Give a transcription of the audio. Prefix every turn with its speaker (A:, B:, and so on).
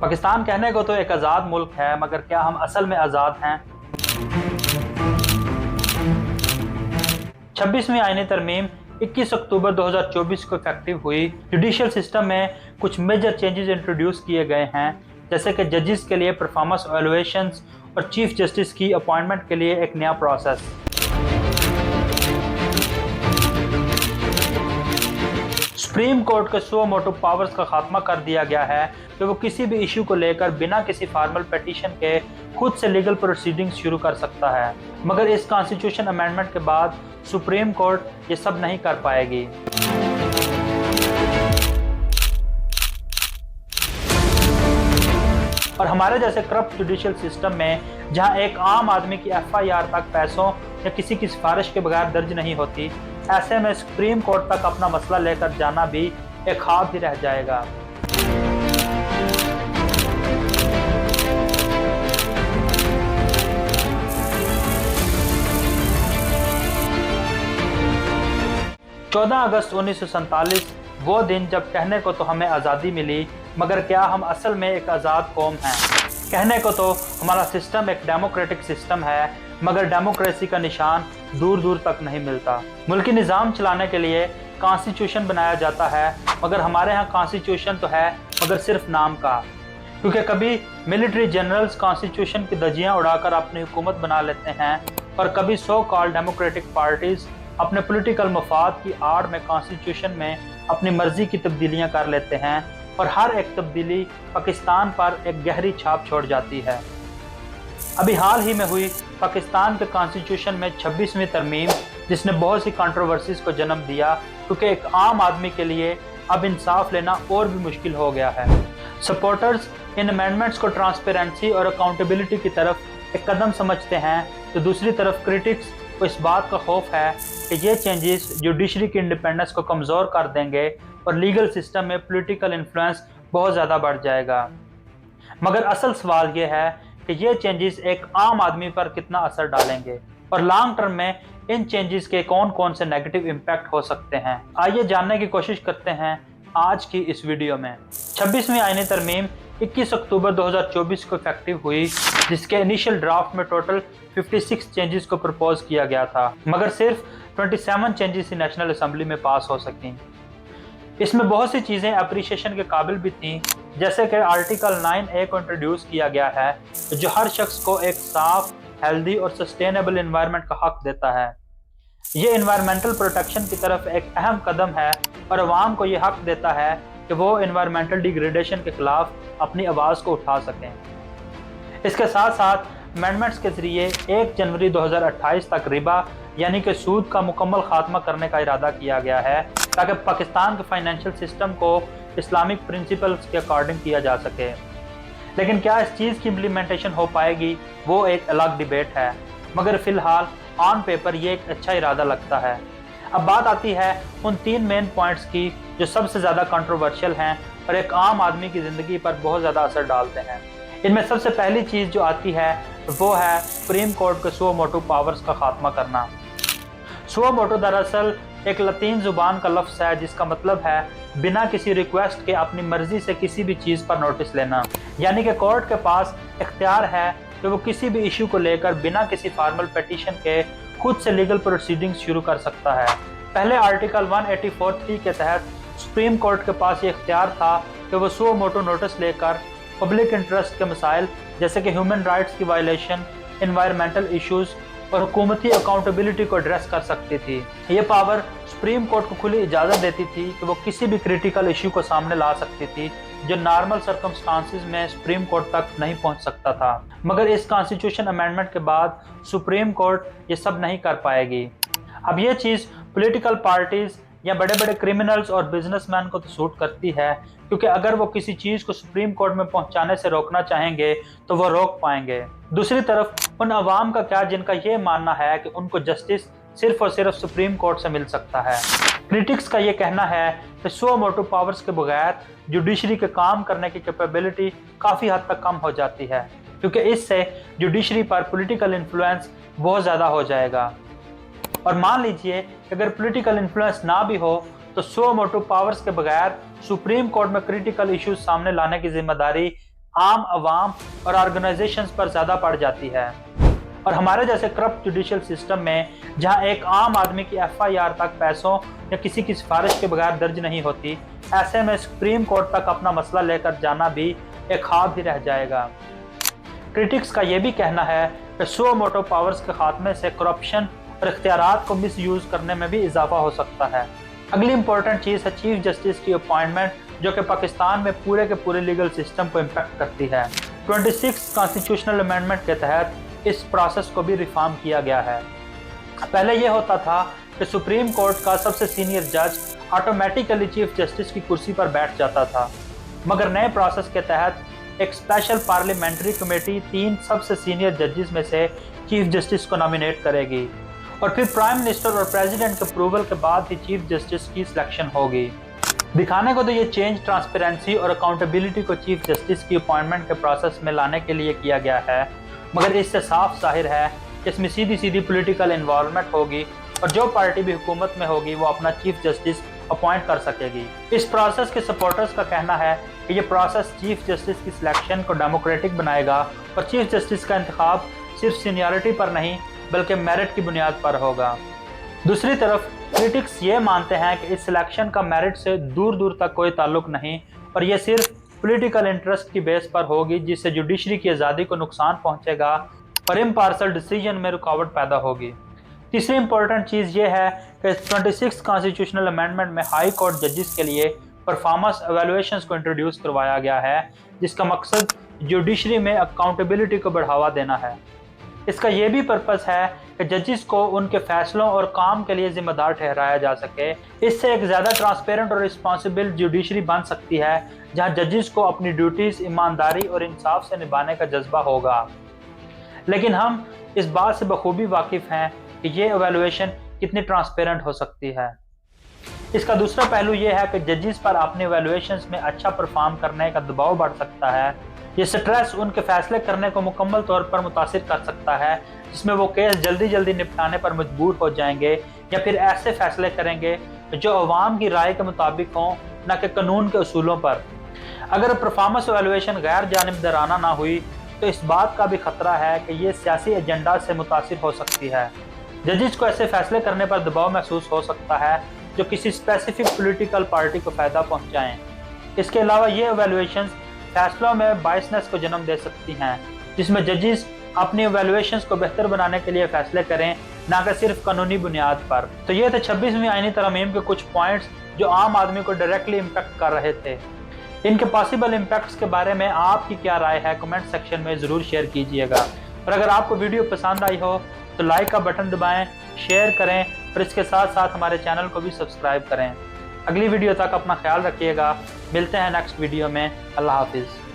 A: पाकिस्तान कहने को तो एक आज़ाद मुल्क है, मगर क्या हम असल में आज़ाद हैं? 26वीं आईनी तरमीम 21 अक्टूबर 2024 को इफेक्टिव हुई। जुडिशियल सिस्टम में कुछ मेजर चेंजेस इंट्रोड्यूस किए गए हैं, जैसे कि जजेस के लिए परफॉर्मेंस एवैल्यूएशंस और चीफ जस्टिस की अपॉइंटमेंट के लिए एक नया प्रोसेस। सुप्रीम कोर्ट के सो मोटो पावर्स का खात्मा कर दिया गया है कि वो किसी भी इशू को लेकर बिना किसी फॉर्मल पिटीशन के खुद से लीगल प्रोसीडिंग्स शुरू कर सकता है, मगर इस कॉन्स्टिट्यूशन अमेंडमेंट के बाद सुप्रीम कोर्ट ये सब नहीं कर पाएगी। और हमारे जैसे करप्ट जुडिशियल सिस्टम में, जहां एक आम आदमी की एफआईआर तक पैसों या किसी की सिफारिश के बगैर दर्ज नहीं होती, ऐसे में सुप्रीम कोर्ट तक अपना मसला लेकर जाना भी एक ख्वाब ही रह जाएगा। चौदह अगस्त 1947 वो दिन जब कहने को तो हमें आज़ादी मिली, मगर क्या हम असल में एक आज़ाद कौम हैं? कहने को तो हमारा सिस्टम एक डेमोक्रेटिक सिस्टम है, मगर डेमोक्रेसी का निशान दूर दूर तक नहीं मिलता। मुल्की निज़ाम चलाने के लिए कॉन्स्टिट्यूशन बनाया जाता है, मगर हमारे यहाँ कॉन्स्टिट्यूशन तो है, मगर सिर्फ नाम का। क्योंकि कभी मिलिट्री जनरल्स कॉन्स्टिट्यूशन की धज्जियाँ उड़ाकर अपनी हुकूमत बना लेते हैं, और कभी सो कॉल्ड डेमोक्रेटिक पार्टीज अपने पॉलिटिकल मफाद की आड़ में कॉन्स्टिट्यूशन में अपनी मर्जी की तब्दीलियाँ कर लेते हैं, और हर एक तब्दीली पाकिस्तान पर एक गहरी छाप छोड़ जाती है। अभी हाल ही में हुई पाकिस्तान के कॉन्स्टिट्यूशन में 26वीं तरमीम, जिसने बहुत सी कंट्रोवर्सीज को जन्म दिया, क्योंकि एक आम आदमी के लिए अब इंसाफ लेना और भी मुश्किल हो गया है। सपोर्टर्स इन अमेंडमेंट्स को ट्रांसपेरेंसी और अकाउंटेबिलिटी की तरफ एक कदम समझते हैं, तो दूसरी तरफ क्रिटिक्स को इस बात का खौफ है कि ये चेंजेस जुडिशरी की इंडिपेंडेंस को कमज़ोर कर देंगे और लीगल सिस्टम में पॉलिटिकल इन्फ्लुएंस बहुत ज़्यादा बढ़ जाएगा। मगर असल सवाल ये है कि ये चेंजेस एक आम आदमी पर कितना असर डालेंगे, और लॉन्ग टर्म में इन चेंजेस के कौन कौन से नेगेटिव इम्पैक्ट हो सकते हैं। आइए जानने की कोशिश करते हैं आज की इस वीडियो में। 26वीं आईनी तरमीम 21 अक्टूबर 2024 को इफेक्टिव हुई, जिसके इनिशियल ड्राफ्ट में टोटल 56 चेंजेस को प्रपोज किया गया था, मगर सिर्फ 27 चेंजेस ही नेशनल असेंबली में पास हो सकी। इसमें बहुत सी चीज़ें अप्रिशिएशन के काबिल भी थीं, जैसे कि आर्टिकल 9A को इंट्रोड्यूस किया गया है, जो हर शख्स को एक साफ, हेल्दी और सस्टेनेबल एनवायरनमेंट का हक देता है। ये एनवायरमेंटल प्रोटेक्शन की तरफ एक अहम कदम है, और अवाम को ये हक देता है कि वो एनवायरमेंटल डिग्रेडेशन के खिलाफ अपनी आवाज़ को उठा सकें। इसके साथ साथ अमेंडमेंट्स के जरिए 1 जनवरी 2028 तक रिबा यानी कि सूद का मुकम्मल खात्मा करने का इरादा किया गया है, ताकि पाकिस्तान के फाइनेंशियल सिस्टम को इस्लामिक प्रिंसिपल्स के अकॉर्डिंग किया जा सके। लेकिन क्या इस चीज़ की इम्प्लीमेंटेशन हो पाएगी, वो एक अलग डिबेट है, मगर फ़िलहाल ऑन पेपर ये एक अच्छा इरादा लगता है। अब बात आती है उन 3 मेन पॉइंट्स की जो सबसे ज़्यादा कंट्रोवर्शियल हैं और एक आम आदमी की ज़िंदगी पर बहुत ज़्यादा असर डालते हैं। इनमें सबसे पहली चीज़ जो आती है वो है सुप्रीम कोर्ट के सो मोटो पावर्स का खात्मा करना। सो मोटो दरअसल एक लतीन जुबान का लफ्ज़ है, जिसका मतलब है बिना किसी रिक्वेस्ट के अपनी मर्जी से किसी भी चीज़ पर नोटिस लेना। यानी कि कोर्ट के पास इख्तियार है कि वो किसी भी इशू को लेकर बिना किसी फॉर्मल पिटीशन के खुद से लीगल प्रोसीडिंग्स शुरू कर सकता है। पहले आर्टिकल 184(3) के तहत सुप्रीम कोर्ट के पास ये इख्तियार था कि वो सो मोटो नोटिस लेकर पब्लिक इंटरेस्ट के मसाइल जैसे कि ह्यूमन राइट्स की वायलेशन, एनवायरमेंटल इश्यूज़ और हुकूमती अकाउंटेबिलिटी को एड्रेस कर सकती थी। ये पावर सुप्रीम कोर्ट को खुली इजाज़त देती थी कि वो किसी भी क्रिटिकल इशू को सामने ला सकती थी, जो नॉर्मल सर्कमस्टांसिस में सुप्रीम कोर्ट तक नहीं पहुंच सकता था। मगर इस कॉन्स्टिट्यूशन अमेंडमेंट के बाद सुप्रीम कोर्ट ये सब नहीं कर पाएगी। अब ये चीज़ पॉलिटिकल पार्टीज़ या बड़े बड़े क्रिमिनल्स और बिजनेसमैन को तो सूट करती है, क्योंकि अगर वो किसी चीज़ को सुप्रीम कोर्ट में पहुंचाने से रोकना चाहेंगे तो वो रोक पाएंगे। दूसरी तरफ उन अवाम का क्या, जिनका ये मानना है कि उनको जस्टिस सिर्फ और सिर्फ सुप्रीम कोर्ट से मिल सकता है। क्रिटिक्स का ये कहना है कि सो मोटो पावर्स के बगैर जुडिशरी के काम करने की कैपेबिलिटी काफ़ी हद तक कम हो जाती है, क्योंकि इससे जुडिशरी पर पॉलिटिकल इन्फ्लुएंस बहुत ज़्यादा हो जाएगा। और मान लीजिए कि अगर पॉलिटिकल इन्फ्लुएंस ना भी हो तो सो मोटो पावर्स के बगैर सुप्रीम कोर्ट में क्रिटिकल इश्यूज सामने लाने की जिम्मेदारी आम आवाम और ऑर्गेनाइजेशंस पर ज़्यादा पड़ जाती है। और हमारे जैसे करप्ट जुडिशियल सिस्टम में जहां एक आम आदमी की एफआईआर तक पैसों या किसी की सिफारिश के बगैर दर्ज नहीं होती, ऐसे में सुप्रीम कोर्ट तक अपना मसला लेकर जाना भी एक ख्वाब ही रह जाएगा। क्रिटिक्स का यह भी कहना है कि सो मोटो पावर्स के खात्मे से करप्शन और इख्तियारात को मिस यूज करने में भी इजाफा हो सकता है। अगली इंपॉर्टेंट चीज़ है चीफ जस्टिस की अपॉइंटमेंट, जो कि पाकिस्तान में पूरे के पूरे लीगल सिस्टम को इम्पैक्ट करती है। 26 कॉन्स्टिट्यूशनल अमेंडमेंट के तहत इस प्रोसेस को भी रिफॉर्म किया गया है। पहले यह होता था कि सुप्रीम कोर्ट का सबसे सीनियर जज ऑटोमेटिकली चीफ जस्टिस की कुर्सी पर बैठ जाता था, मगर नए प्रोसेस के तहत एक स्पेशल पार्लियामेंट्री कमेटी 3 सबसे सीनियर जजेस में से चीफ जस्टिस को नॉमिनेट करेगी और फिर प्राइम मिनिस्टर और प्रेसिडेंट के अप्रूवल के बाद ही चीफ जस्टिस की सिलेक्शन होगी। दिखाने को तो ये चेंज ट्रांसपेरेंसी और अकाउंटेबिलिटी को चीफ जस्टिस की अपॉइंटमेंट के प्रोसेस में लाने के लिए किया गया है, मगर इससे साफ जाहिर है कि इसमें सीधी सीधी पॉलिटिकल इन्वॉल्वमेंट होगी और जो पार्टी भी हुकूमत में होगी वो अपना चीफ जस्टिस अपॉइंट कर सकेगी। इस प्रोसेस के सपोर्टर्स का कहना है कि ये प्रोसेस चीफ जस्टिस की सिलेक्शन को डेमोक्रेटिक बनाएगा और चीफ जस्टिस का इंतखाब सिर्फ सीनियरिटी पर नहीं बल्कि मेरिट की बुनियाद पर होगा। दूसरी तरफ क्रिटिक्स ये मानते हैं कि इस सिलेक्शन का मेरिट से दूर दूर तक कोई ताल्लुक नहीं और ये सिर्फ पॉलिटिकल इंटरेस्ट की बेस पर होगी, जिससे जुडिशरी की आज़ादी को नुकसान पहुंचेगा और इम्पार्शल डिसीजन में रुकावट पैदा होगी। तीसरी इंपॉर्टेंट चीज़ ये है कि 26 कॉन्स्टिट्यूशनल अमेंडमेंट में हाई कोर्ट जजेस के लिए परफॉर्मेंस एवेलुएशंस को इंट्रोड्यूस करवाया गया है, जिसका मकसद जुडिशरी में अकाउंटेबिलिटी को बढ़ावा देना है। इसका यह भी पर्पस है कि जजेस को उनके फैसलों और काम के लिए जिम्मेदार ठहराया जा सके। इससे एक ज़्यादा ट्रांसपेरेंट और रिस्पॉन्सिबल जुडिशरी बन सकती है, जहां जजेस को अपनी ड्यूटीज़ ईमानदारी और इंसाफ से निभाने का जज्बा होगा। लेकिन हम इस बात से बखूबी वाकिफ़ हैं कि ये एवेलुएशन कितनी ट्रांसपेरेंट हो सकती है। इसका दूसरा पहलू यह है कि जजेस पर अपने एवेलुएशंस में अच्छा परफॉर्म करने का दबाव बढ़ सकता है। ये स्ट्रेस उनके फैसले करने को मुकम्मल तौर पर मुतासिर कर सकता है, जिसमें वो केस जल्दी जल्दी निपटाने पर मजबूर हो जाएंगे या फिर ऐसे फैसले करेंगे जो अवाम की राय के मुताबिक हों, न कि कानून के असूलों पर। अगर परफॉर्मेंस एवेलुएशन गैर जानिबदाराना ना हुई तो इस बात का भी खतरा है कि ये सियासी एजेंडा से मुतासिर हो सकती है। जजेस को ऐसे फैसले करने पर दबाव महसूस हो सकता है जो किसी स्पेसिफिक पॉलिटिकल पार्टी को फायदा पहुंचाएं। इसके अलावा ये एवेलुएशंस फैसलों में बायसनेस को जन्म दे सकती हैं, जिसमें जजेस अपनी एवेलुएशंस को बेहतर बनाने के लिए फैसले करें, ना कि सिर्फ कानूनी बुनियाद पर। तो ये थे 26वीं आईनी तरमीम के कुछ पॉइंट्स जो आम आदमी को डायरेक्टली इम्पैक्ट कर रहे थे। इनके पॉसिबल इम्पैक्ट्स के बारे में आपकी क्या राय है, कमेंट सेक्शन में ज़रूर शेयर कीजिएगा। और अगर आपको वीडियो पसंद आई हो तो लाइक का बटन दबाएं, शेयर करें और इसके साथ साथ हमारे चैनल को भी सब्सक्राइब करें। अगली वीडियो तक अपना ख्याल रखिएगा। मिलते हैं नेक्स्ट वीडियो में। अल्लाह हाफिज़।